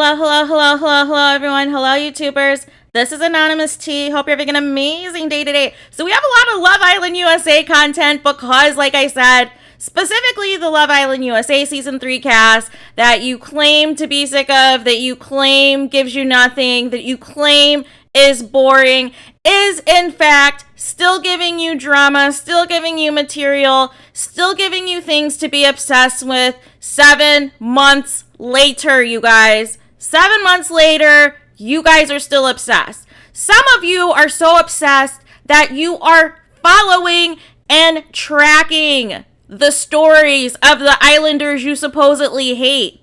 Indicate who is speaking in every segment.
Speaker 1: Hello, everyone. Hello, YouTubers. This is Anonymous T. Hope you're having an amazing day today. So we have a lot of Love Island USA content because, like I said, specifically the Love Island USA Season 3 cast that you claim to be sick of, that you claim gives you nothing, that you claim is boring, is in fact still giving you drama, still giving you material, still giving you things to be obsessed with 7 months later, you guys. 7 months later, you guys are still obsessed. Some of you are so obsessed that you are following and tracking the stories of the Islanders you supposedly hate.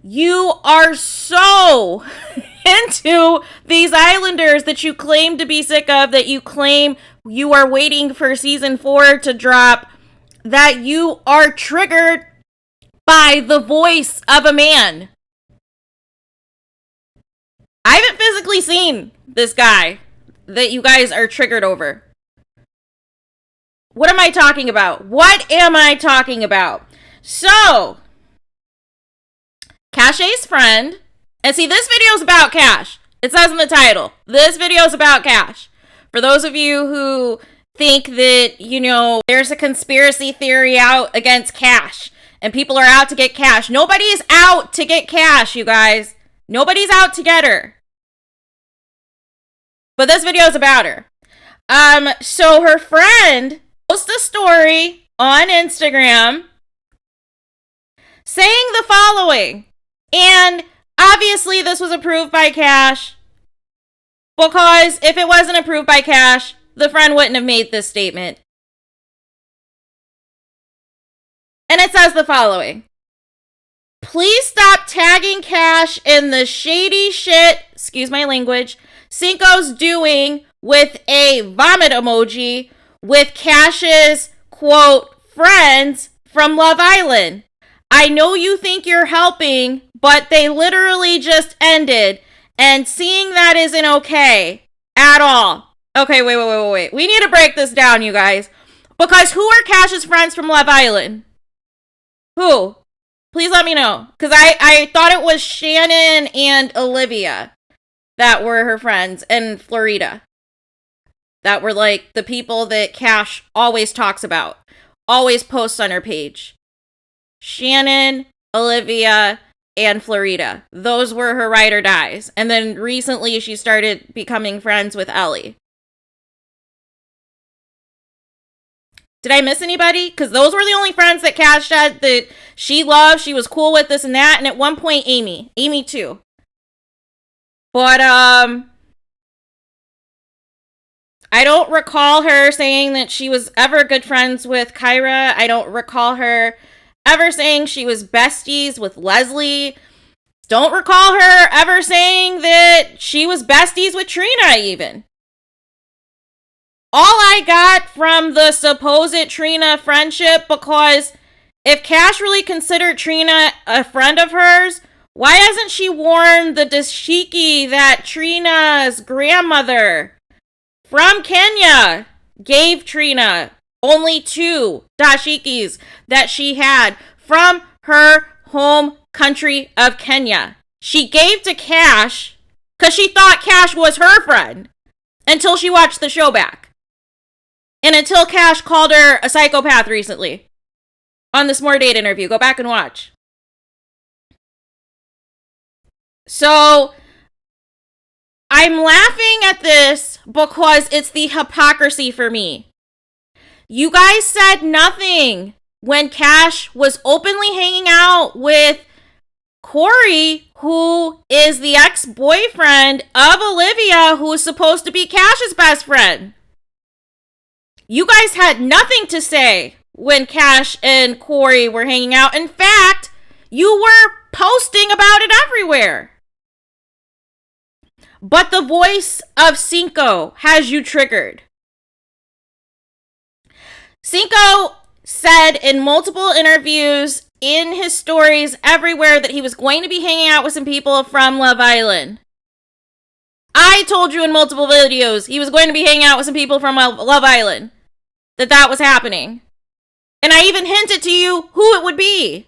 Speaker 1: You are so into these Islanders that you claim to be sick of, that you claim you are waiting for season 4 to drop, that you are triggered by the voice of a man. I haven't physically seen this guy that you guys are triggered over. What am I talking about? What am I talking about? So, Cashay's friend, and see, this video is about Cash. It says in the title, this video is about Cash. For those of you who think that, you know, there's a conspiracy theory out against Cash, and people are out to get Cash. Nobody's out to get Cash, you guys. Nobody's out to get her. But this video is about her. So her friend posted a story on Instagram saying the following. And obviously this was approved by Cash, because if it wasn't approved by Cash, the friend wouldn't have made this statement. And it says the following. Please stop tagging Cash in the shady shit, excuse my language, Cinco's doing with a vomit emoji with Cash's, quote, friends from Love Island. I know you think you're helping, but they literally just ended, and seeing that isn't okay at all. Okay, wait. We need to break this down, you guys. Because who are Cash's friends from Love Island? Who? Please let me know. Because I thought it was Shannon and Olivia that were her friends, and Florida. That were like the people that Cash always talks about. Always posts on her page. Shannon, Olivia, and Florida. Those were her ride or dies. And then recently she started becoming friends with Ellie. Did I miss anybody? Because those were the only friends that Cash said that she loved, she was cool with, this and that. And at one point, Amy. Amy too. But, I don't recall her saying that she was ever good friends with Kyra. I don't recall her ever saying she was besties with Leslie. Don't recall her ever saying that she was besties with Trina even. All I got from the supposed Trina friendship, because if Cash really considered Trina a friend of hers, why hasn't she worn the dashiki that Trina's grandmother from Kenya gave Trina? Only 2 dashikis that she had from her home country of Kenya. She gave to Cash because she thought Cash was her friend until she watched the show back. And until Cash called her a psychopath recently on this More Date interview. Go back and watch. So I'm laughing at this because it's the hypocrisy for me. You guys said nothing when Cash was openly hanging out with Corey, who is the ex-boyfriend of Olivia, who is supposed to be Cash's best friend. You guys had nothing to say when Cash and Corey were hanging out. In fact, you were posting about it everywhere. But the voice of Cinco has you triggered. Cinco said in multiple interviews, in his stories everywhere, that he was going to be hanging out with some people from Love Island. I told you in multiple videos he was going to be hanging out with some people from Love Island. That was happening. And I even hinted to you who it would be.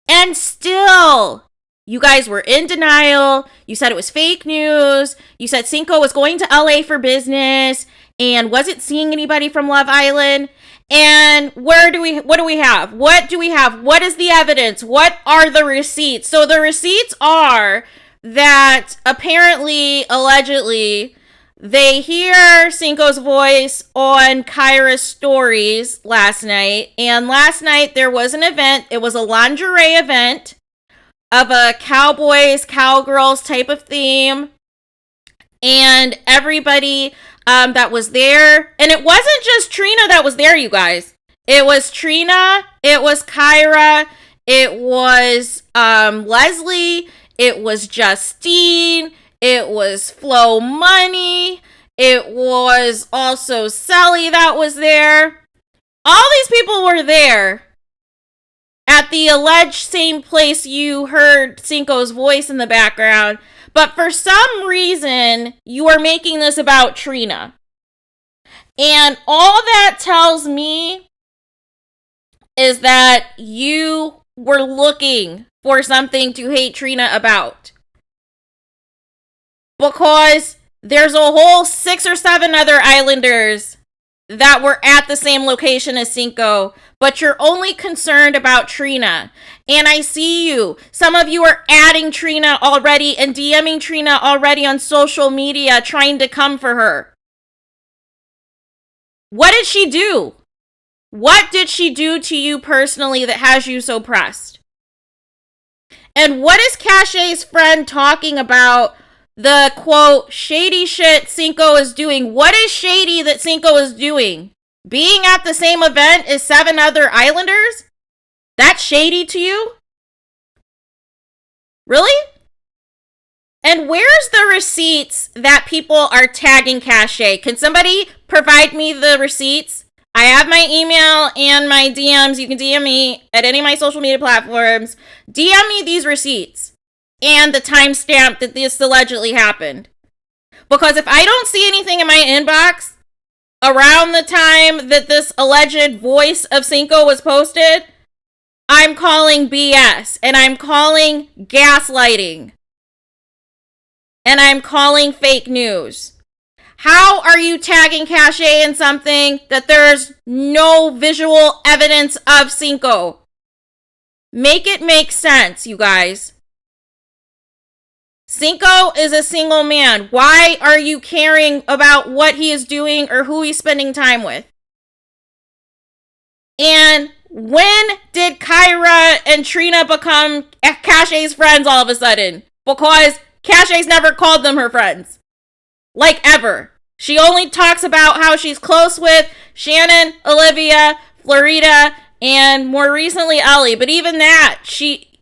Speaker 1: And still, you guys were in denial. You said it was fake news. You said Cinco was going to LA for business and wasn't seeing anybody from Love Island. And what do we have? What do we have? What is the evidence? What are the receipts? So the receipts are that apparently, allegedly, they hear Cinco's voice on Kyra's stories last night. And last night there was an event. It was a lingerie event of a cowboys, cowgirls type of theme. And everybody that was there. And it wasn't just Trina that was there, you guys. It was Trina. It was Kyra. It was Leslie. It was Justine. It was Flo Money. It was also Sally that was there. All these people were there at the alleged same place you heard Cinco's voice in the background. But for some reason, you are making this about Trina. And all that tells me is that you were looking for something to hate Trina about. Because there's a whole 6 or 7 other Islanders that were at the same location as Cinco, but you're only concerned about Trina. And I see you. Some of you are adding Trina already and DMing Trina already on social media trying to come for her. What did she do? What did she do to you personally that has you so pressed? And what is Cashay's friend talking about? The quote, shady shit Cinco is doing. What is shady that Cinco is doing? Being at the same event as 7 other Islanders? That's shady to you? Really? And where's the receipts that people are tagging Cashay? Can somebody provide me the receipts? I have my email and my DMs. You can DM me at any of my social media platforms. DM me these receipts and the timestamp that this allegedly happened. Because if I don't see anything in my inbox around the time that this alleged voice of Cinco was posted, I'm calling BS, and I'm calling gaslighting, and I'm calling fake news. How are you tagging Cashay in something that there's no visual evidence of Cinco? Make it make sense, you guys. Cinco is a single man. Why are you caring about what he is doing or who he's spending time with? And when did Kyra and Trina become Cashay's friends all of a sudden? Because Cashay's never called them her friends. Like ever. She only talks about how she's close with Shannon, Olivia, Florida, and more recently Ellie. But even that,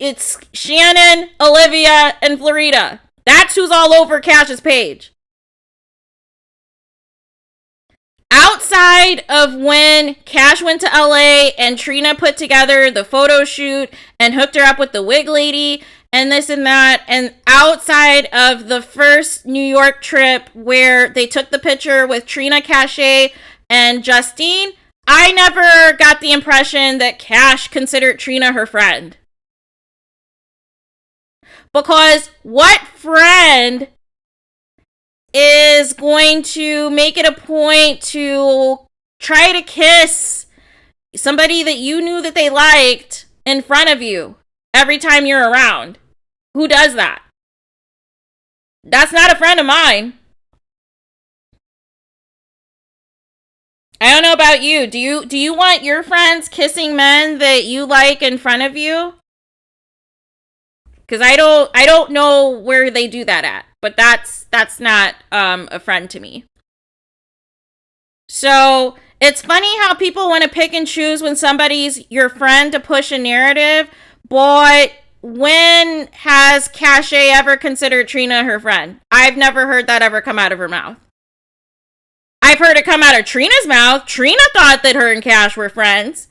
Speaker 1: it's Shannon, Olivia, and Florida. That's who's all over Cash's page. Outside of when Cash went to LA and Trina put together the photo shoot and hooked her up with the wig lady and this and that, and outside of the first New York trip where they took the picture with Trina, Cashay, and Justine, I never got the impression that Cash considered Trina her friend. Because what friend is going to make it a point to try to kiss somebody that you knew that they liked in front of you every time you're around? Who does that? That's not a friend of mine. I don't know about you. Do you want your friends kissing men that you like in front of you? Because I don't know where they do that at. But that's not a friend to me. So it's funny how people want to pick and choose when somebody's your friend to push a narrative. But when has Cashay ever considered Trina her friend? I've never heard that ever come out of her mouth. I've heard it come out of Trina's mouth. Trina thought that her and Cash were friends.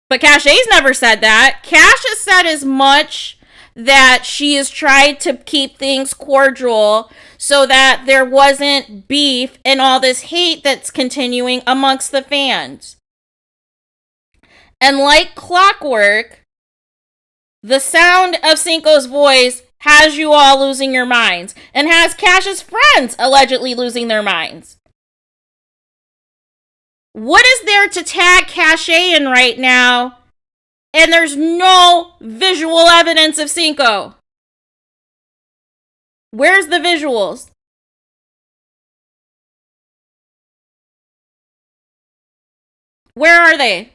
Speaker 1: But Cashay's never said that. Cash has said as much that she has tried to keep things cordial so that there wasn't beef and all this hate that's continuing amongst the fans. And like clockwork, The sound of Cinco's voice has you all losing your minds and has Cash's friends allegedly losing their minds. What is there to tag Cashay in right now? And there's no visual evidence of Cinco. Where's the visuals? Where are they?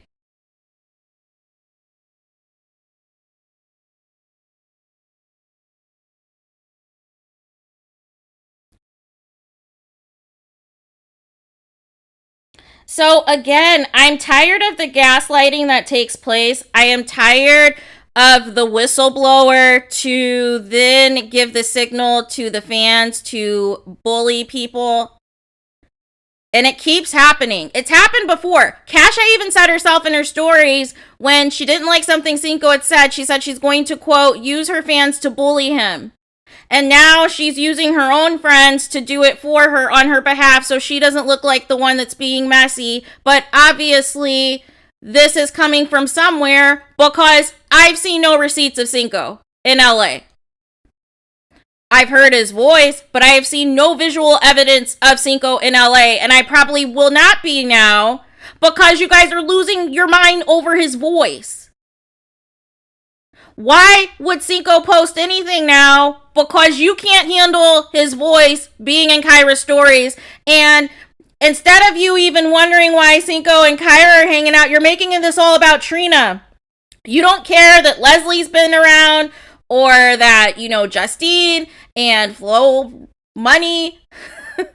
Speaker 1: So again, I'm tired of the gaslighting that takes place. I am tired of the whistleblower to then give the signal to the fans to bully people. And it keeps happening. It's happened before. Cashay even said herself in her stories when she didn't like something Cinco had said, she said she's going to, quote, use her fans to bully him. And now she's using her own friends to do it for her on her behalf so she doesn't look like the one that's being messy. But obviously, this is coming from somewhere because I've seen no receipts of Cinco in LA. I've heard his voice, but I have seen no visual evidence of Cinco in LA, and I probably will not be now because you guys are losing your mind over his voice. Why would Cinco post anything now? Because you can't handle his voice being in Kyra's stories, and instead of you even wondering why Cinco and Kyra are hanging out, you're making this all about Trina. You don't care that Leslie's been around or that, you know, Justine and Flo Money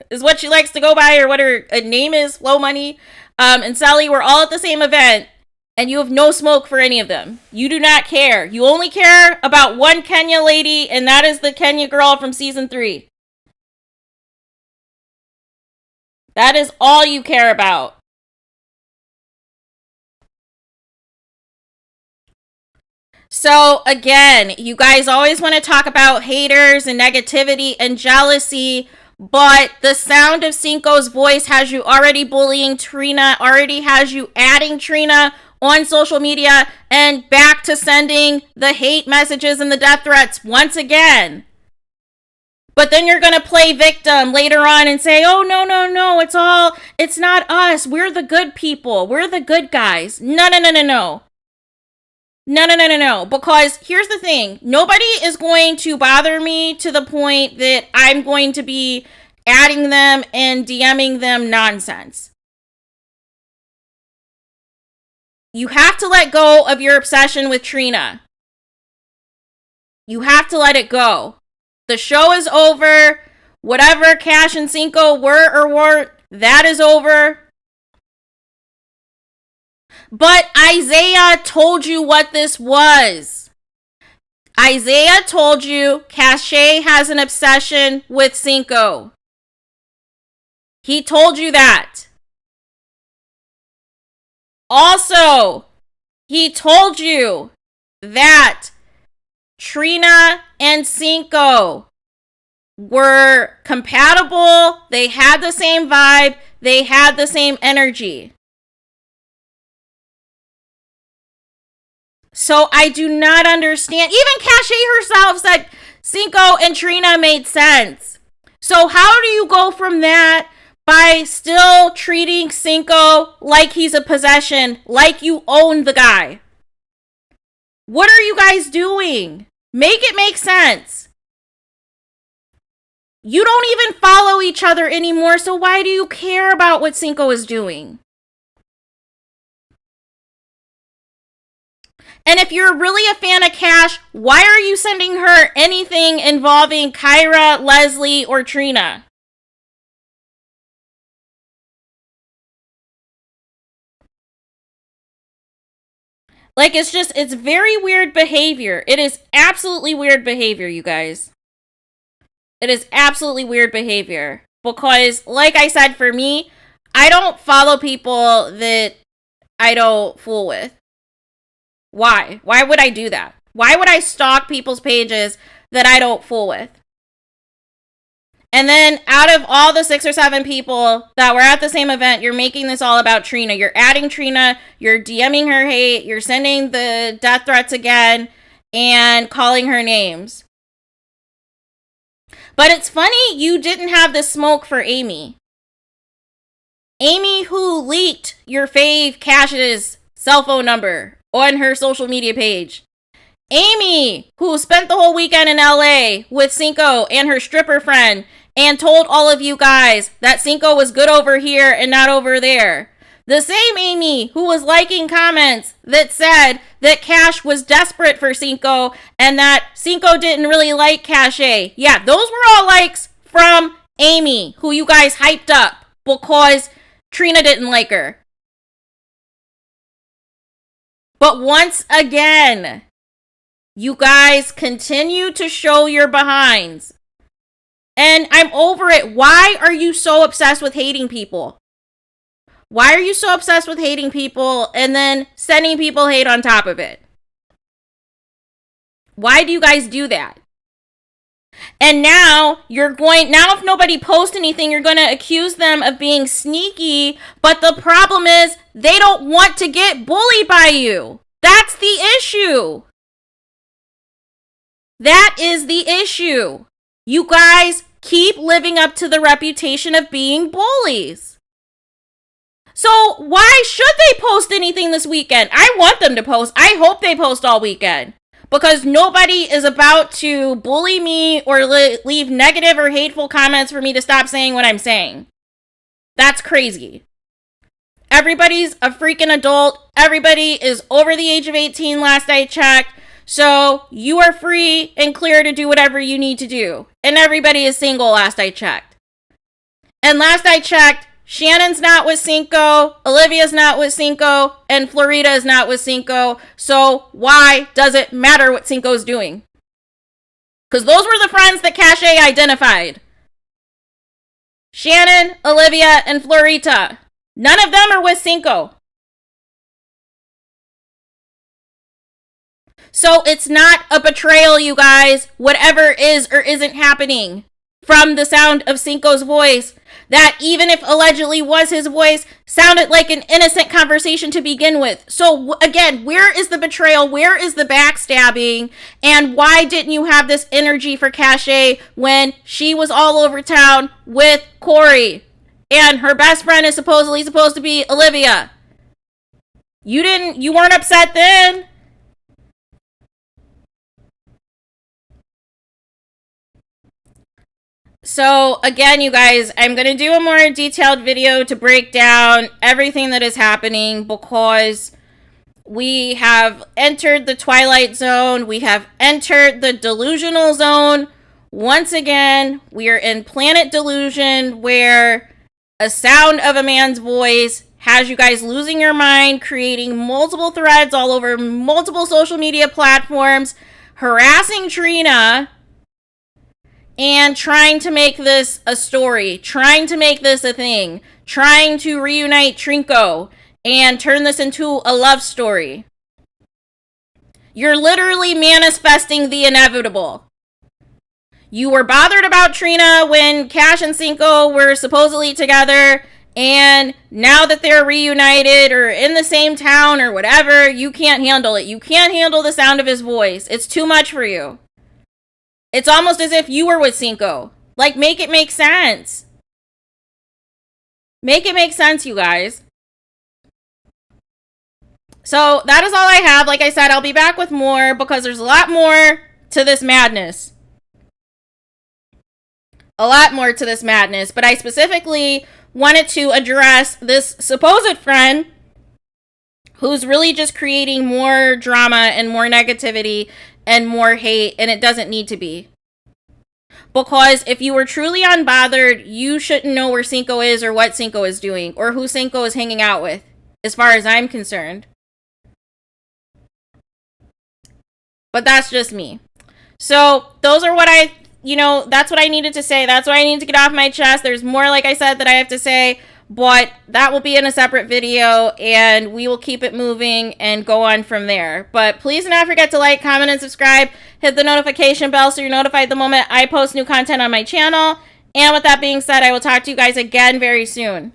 Speaker 1: is what she likes to go by, or what her name is, Flo Money, and Sally were all at the same event, and you have no smoke for any of them. You do not care. You only care about one Kenya lady, and that is the Kenya girl from season 3. That is all you care about. So again, you guys always want to talk about haters and negativity and jealousy, but the sound of Cinco's voice has you already bullying Trina, already has you adding Trina on social media and back to sending the hate messages and the death threats once again. But then you're going to play victim later on and say, oh, no, it's not us. We're the good people. We're the good guys. No. No. Because here's the thing. Nobody is going to bother me to the point that I'm going to be adding them and DMing them nonsense. You have to let go of your obsession with Trina. You have to let it go. The show is over. Whatever Cash and Cinco were or weren't, that is over. But Isaiah told you what this was. Isaiah told you Cashay has an obsession with Cinco. He told you that. Also, he told you that Trina and Cinco were compatible. They had the same vibe. They had the same energy. So I do not understand. Even Cashay herself said Cinco and Trina made sense. So how do you go from that by still treating Cinco like he's a possession, like you own the guy? What are you guys doing? Make it make sense. You don't even follow each other anymore, so why do you care about what Cinco is doing? And if you're really a fan of Cash, why are you sending her anything involving Kyra, Leslie, or Trina? Like, it's very weird behavior. It is absolutely weird behavior, you guys. It is absolutely weird behavior. Because, like I said, for me, I don't follow people that I don't fool with. Why? Why would I do that? Why would I stalk people's pages that I don't fool with? And then out of all the 6 or 7 people that were at the same event, you're making this all about Trina. You're adding Trina. You're DMing her hate. You're sending the death threats again. and calling her names. But it's funny you didn't have the smoke for Amy. Amy, who leaked your fave Cash's cell phone number on her social media page. Amy, who spent the whole weekend in LA with Cinco and her stripper friend and told all of you guys that Cinco was good over here and not over there. The same Amy who was liking comments that said that Cash was desperate for Cinco and that Cinco didn't really like Cashay. Yeah, those were all likes from Amy, who you guys hyped up because Trina didn't like her. But once again, you guys continue to show your behinds. And I'm over it. Why are you so obsessed with hating people? Why are you so obsessed with hating people and then sending people hate on top of it? Why do you guys do that? And now if nobody posts anything, you're going to accuse them of being sneaky. But the problem is they don't want to get bullied by you. That's the issue. That is the issue. You guys keep living up to the reputation of being bullies. So why should they post anything this weekend? I want them to post. I hope they post all weekend. Because nobody is about to bully me or leave negative or hateful comments for me to stop saying what I'm saying. That's crazy. Everybody's a freaking adult. Everybody is over the age of 18 last I checked. So you are free and clear to do whatever you need to do. And everybody is single last I checked. And last I checked, Shannon's not with Cinco, Olivia's not with Cinco, and Florida is not with Cinco. So why does it matter what Cinco's doing? Because those were the friends that Cashay identified. Shannon, Olivia, and Florita. None of them are with Cinco. So it's not a betrayal, you guys, whatever is or isn't happening from the sound of Cinco's voice. That even if allegedly was his voice, sounded like an innocent conversation to begin with. So again, where is the betrayal? Where is the backstabbing? And why didn't you have this energy for Cashay when she was all over town with Corey? And her best friend is supposedly supposed to be Olivia. You weren't upset then. So again, you guys, I'm going to do a more detailed video to break down everything that is happening because we have entered the twilight zone. We have entered the delusional zone. Once again, we are in planet delusion where a sound of a man's voice has you guys losing your mind, creating multiple threads all over multiple social media platforms, harassing Trina, and trying to make this a story, trying to make this a thing, trying to reunite Trinco and turn this into a love story. You're literally manifesting the inevitable. You were bothered about Trina when Cash and Cinco were supposedly together, and now that they're reunited or in the same town or whatever, you can't handle it. You can't handle the sound of his voice. It's too much for you. It's almost as if you were with Cinco. Like, make it make sense. Make it make sense, you guys. So, that is all I have. Like I said, I'll be back with more because there's a lot more to this madness. A lot more to this madness. But I specifically wanted to address this supposed friend who's really just creating more drama and more negativity and more hate, and it doesn't need to be. Because if you were truly unbothered, you shouldn't know where Cinco is or what Cinco is doing or who Cinco is hanging out with, as far as I'm concerned. But that's just me. So those are what that's what I needed to say. That's what I need to get off my chest. There's more, like I said, that I have to say. But that will be in a separate video, and we will keep it moving and go on from there. But please do not forget to like, comment, and subscribe. Hit the notification bell so you're notified the moment I post new content on my channel. And with that being said, I will talk to you guys again very soon.